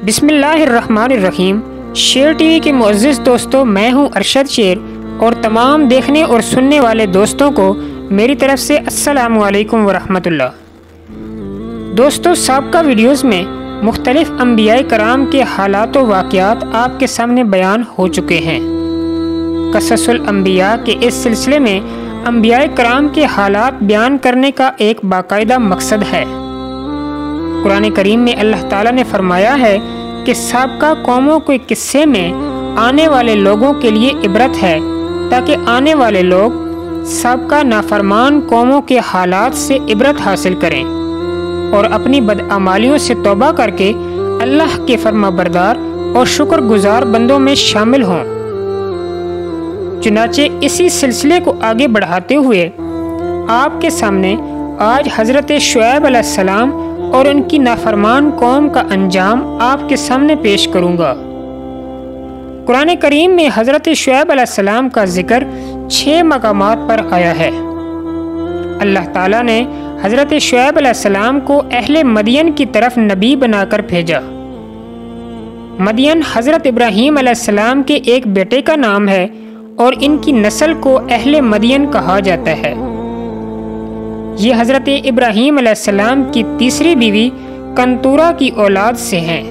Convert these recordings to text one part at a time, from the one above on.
بسم اللہ الرحمن الرحیم۔ شیر ٹی وی کے معزز دوستوں، میں ہوں ارشد شیر اور تمام دیکھنے اور سننے والے دوستوں کو میری طرف سے السلام علیکم ورحمۃ اللہ۔ دوستوں، سابقہ ویڈیوز میں مختلف انبیاء کرام کے حالات و واقعات آپ کے سامنے بیان ہو چکے ہیں۔ قصص الانبیاء کے اس سلسلے میں انبیاء کرام کے حالات بیان کرنے کا ایک باقاعدہ مقصد ہے۔ قرآن کریم میں اللہ تعالیٰ نے فرمایا ہے کہ سابقہ قوموں کے قصے میں آنے والے لوگوں کے لیے عبرت ہے، تاکہ آنے والے لوگ سابقہ نافرمان قوموں کے حالات سے عبرت حاصل کریں اور اپنی بدعمالیوں سے توبہ کر کے اللہ کے فرما بردار اور شکر گزار بندوں میں شامل ہوں۔ چنانچہ اسی سلسلے کو آگے بڑھاتے ہوئے آپ کے سامنے آج حضرت شعیب علیہ السلام اور ان کی نافرمان قوم کا انجام آپ کے سامنے پیش کروں گا۔ قرآن کریم میں حضرت شعیب علیہ السلام کا ذکر 6 مقامات پر آیا ہے۔ اللہ تعالیٰ نے حضرت شعیب علیہ السلام کو اہل مدین کی طرف نبی بنا کر بھیجا۔ مدین حضرت ابراہیم علیہ السلام کے ایک بیٹے کا نام ہے اور ان کی نسل کو اہل مدین کہا جاتا ہے۔ یہ حضرت ابراہیم علیہ السلام کی تیسری بیوی کنتورہ کی اولاد سے ہیں۔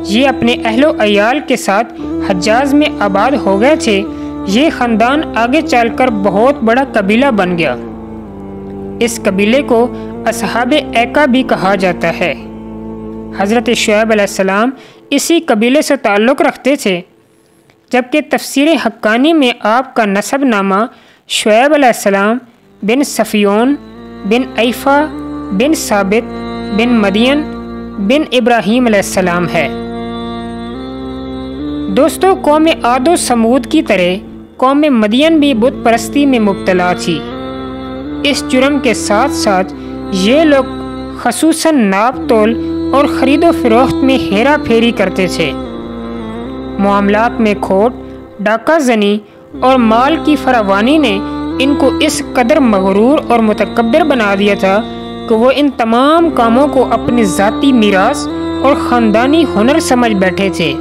یہ اپنے اہل و عیال کے ساتھ حجاز میں آباد ہو گئے تھے۔ یہ خاندان آگے چل کر بہت بڑا قبیلہ بن گیا۔ اس قبیلے کو اصحاب ایکا بھی کہا جاتا ہے۔ حضرت شعیب علیہ السلام اسی قبیلے سے تعلق رکھتے تھے، جبکہ تفسیر حقانی میں آپ کا نسب نامہ شعیب علیہ السلام بن صفیون بن ایفا بن ثابت بن مدین بن ابراہیم علیہ السلام ہے۔ دوستو، قوم عاد و سمود کی طرح قوم مدین بھی بت پرستی میں مبتلا تھی۔ اس جرم کے ساتھ ساتھ یہ لوگ خصوصاً ناپ تول اور خرید و فروخت میں ہیرا پھیری کرتے تھے۔ معاملات میں کھوٹ، ڈاکہ زنی اور مال کی فراوانی نے ان کو اس قدر مغرور اور متکبر بنا دیا تھا کہ وہ ان تمام کاموں کو اپنی ذاتی میراث اور خاندانی ہنر سمجھ بیٹھے تھے۔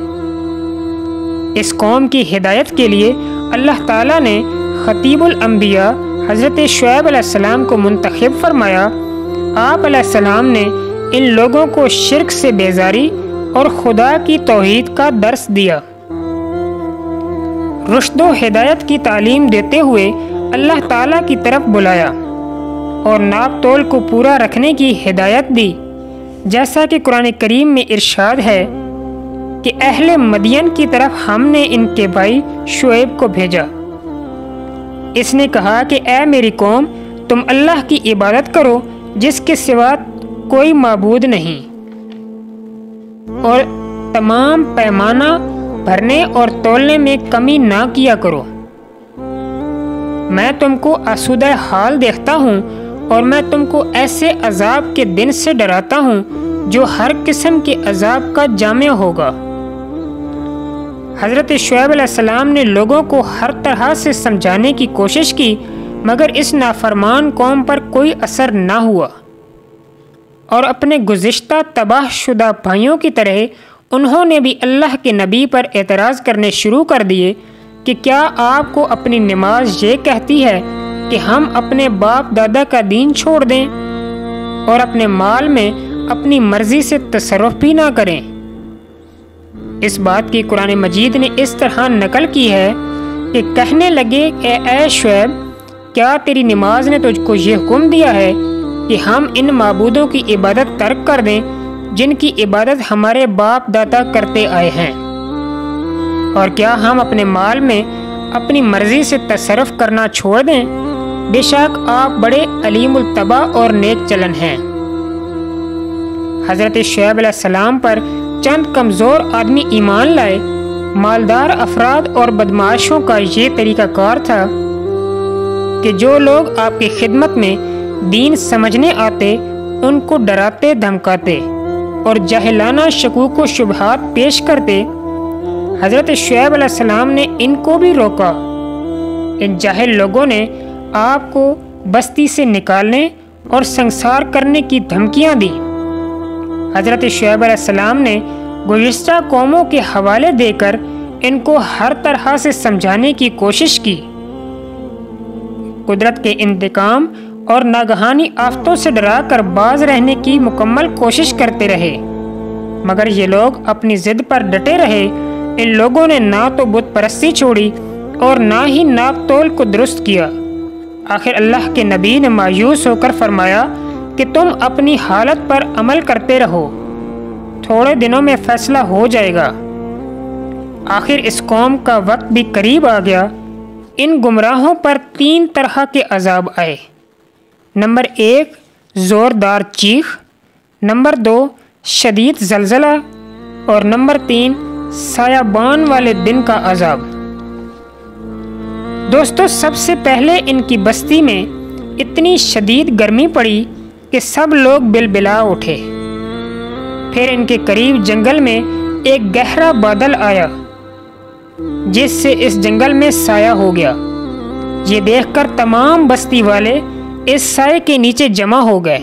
اس قوم کی ہدایت کے لیے اللہ تعالیٰ نے خطیب الانبیاء حضرت شعیب علیہ السلام کو منتخب فرمایا۔ آپ علیہ السلام نے ان لوگوں کو شرک سے بیزاری اور خدا کی توحید کا درس دیا۔ رشد و ہدایت کی تعلیم دیتے ہوئے اللہ تعالیٰ کی طرف بلایا اور ناپ تول کو پورا رکھنے کی ہدایت دی، جیسا کہ قرآن کریم میں ارشاد ہے کہ اہل مدین کی طرف ہم نے ان کے بھائی شعیب کو بھیجا۔ اس نے کہا کہ اے میری قوم، تم اللہ کی عبادت کرو جس کے سوا کوئی معبود نہیں، اور تمام پیمانہ بھرنے اور تولنے میں کمی نہ کیا کرو۔ میں تم کو آسودہ حال دیکھتا ہوں اور میں تم کو ایسے عذاب کے دن سے ڈراتا ہوں جو ہر قسم کے عذاب کا جامع ہوگا۔ حضرت شعیب علیہ السلام نے لوگوں کو ہر طرح سے سمجھانے کی کوشش کی، مگر اس نافرمان قوم پر کوئی اثر نہ ہوا، اور اپنے گزشتہ تباہ شدہ بھائیوں کی طرح انہوں نے بھی اللہ کے نبی پر اعتراض کرنے شروع کر دیے کہ کیا آپ کو اپنی نماز یہ کہتی ہے کہ ہم اپنے باپ دادا کا دین چھوڑ دیں اور اپنے مال میں اپنی مرضی سے تصرف بھی نہ کریں؟ اس بات کی قرآن مجید نے اس طرح نقل کی ہے کہ کہنے لگے کہ اے شعیب، کیا تیری نماز نے تجھ کو یہ حکم دیا ہے کہ ہم ان معبودوں کی عبادت ترک کر دیں جن کی عبادت ہمارے باپ دادا کرتے آئے ہیں؟ اور کیا ہم اپنے مال میں اپنی مرضی سے تصرف کرنا چھوڑ دیں؟ بے شک آپ بڑے علیم الطبع اور نیک چلن ہیں۔ حضرت شعیب علیہ السلام پر چند کمزور آدمی ایمان لائے۔ مالدار افراد اور بدمعاشوں کا یہ طریقہ کار تھا کہ جو لوگ آپ کی خدمت میں دین سمجھنے آتے ان کو ڈراتے دھمکاتے اور جاہلانہ شکوک و شبہات پیش کرتے۔ حضرت شعیب علیہ السلام نے ان کو بھی روکا۔ ان جاہل لوگوں نے آپ کو بستی سے نکالنے اور سنسار کرنے کی دھمکیاں دیں۔ حضرت شعیب علیہ السلام نے گزشتہ قوموں کے حوالے دے کر ان کو ہر طرح سے سمجھانے کی کوشش کی، قدرت کے انتقام اور ناگہانی آفتوں سے ڈرا کر باز رہنے کی مکمل کوشش کرتے رہے، مگر یہ لوگ اپنی ضد پر ڈٹے رہے۔ ان لوگوں نے نہ تو بت پرستی چھوڑی اور نہ ہی ناپ تول کو درست کیا۔ آخر اللہ کے نبی نے مایوس ہو کر فرمایا کہ تم اپنی حالت پر عمل کرتے رہو، تھوڑے دنوں میں فیصلہ ہو جائے گا۔ آخر اس قوم کا وقت بھی قریب آ گیا۔ ان گمراہوں پر 3 طرح کے عذاب آئے۔ نمبر 1 زوردار چیخ، نمبر 2 شدید زلزلہ، اور نمبر 3 سایہ والے دن کا عذاب۔ دوستو، سب سے پہلے ان کی بستی میں اتنی شدید گرمی پڑی کہ سب لوگ بلبلا اٹھے۔ پھر ان کے قریب جنگل میں ایک گہرا بادل آیا جس سے اس جنگل میں سایہ ہو گیا۔ یہ دیکھ کر تمام بستی والے اس سائے کے نیچے جمع ہو گئے۔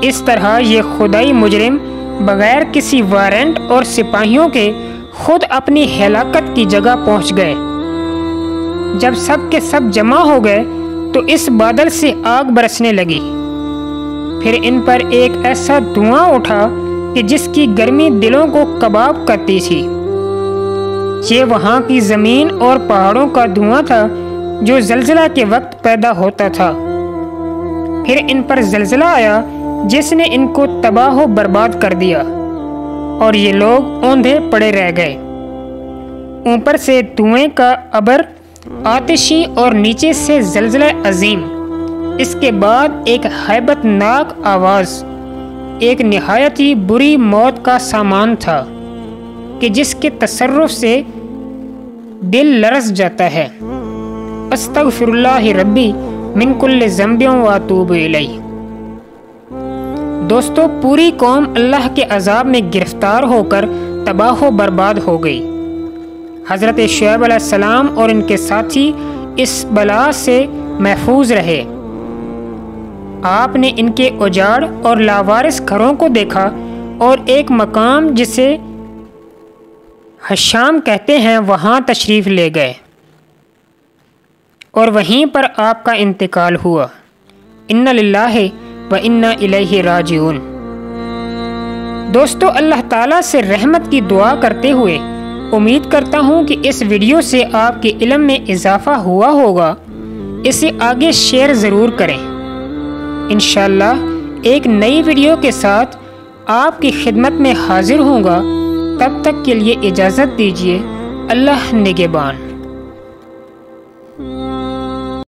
اس طرح یہ خدائی مجرم بغیر کسی وارنٹ اور سپاہیوں کے خود اپنی ہلاکت کی جگہ پہنچ گئے۔ جب سب کے سب جمع ہو گئے تو اس بادل سے آگ برسنے لگی۔ پھر ان پر ایک ایسا دھواں اٹھا کہ جس کی گرمی دلوں کو کباب کرتی تھی۔ یہ وہاں کی زمین اور پہاڑوں کا دھواں تھا جو زلزلہ کے وقت پیدا ہوتا تھا۔ پھر ان پر زلزلہ آیا جس نے ان کو تباہ و برباد کر دیا، اور یہ لوگ اوندھے پڑے رہ گئے۔ اوپر سے دھوئیں کا ابر آتشی اور نیچے سے زلزلہ عظیم، اس کے بعد ایک ہیبت ناک آواز، ایک نہایت ہی بری موت کا سامان تھا کہ جس کے تصرف سے دل لرز جاتا ہے۔ استغفر اللہ ربی من کل ذنب و اتوب الیہ۔ دوستو، پوری قوم اللہ کے عذاب میں گرفتار ہو کر تباہ و برباد ہو گئی۔ حضرت شعیب علیہ السلام اور ان کے ساتھی اس بلا سے محفوظ رہے۔ آپ نے ان کے اجاڑ اور لاوارث گھروں کو دیکھا اور ایک مقام جسے حشام کہتے ہیں وہاں تشریف لے گئے، اور وہیں پر آپ کا انتقال ہوا۔ انا للہ و انا الیہ راجعون۔ دوستو، اللہ تعالیٰ سے رحمت کی دعا کرتے ہوئے امید کرتا ہوں کہ اس ویڈیو سے آپ کے علم میں اضافہ ہوا ہوگا۔ اسے آگے شیئر ضرور کریں۔ انشاءاللہ ایک نئی ویڈیو کے ساتھ آپ کی خدمت میں حاضر ہوں گا۔ تب تک کے لیے اجازت دیجیے۔ اللہ نگہبان۔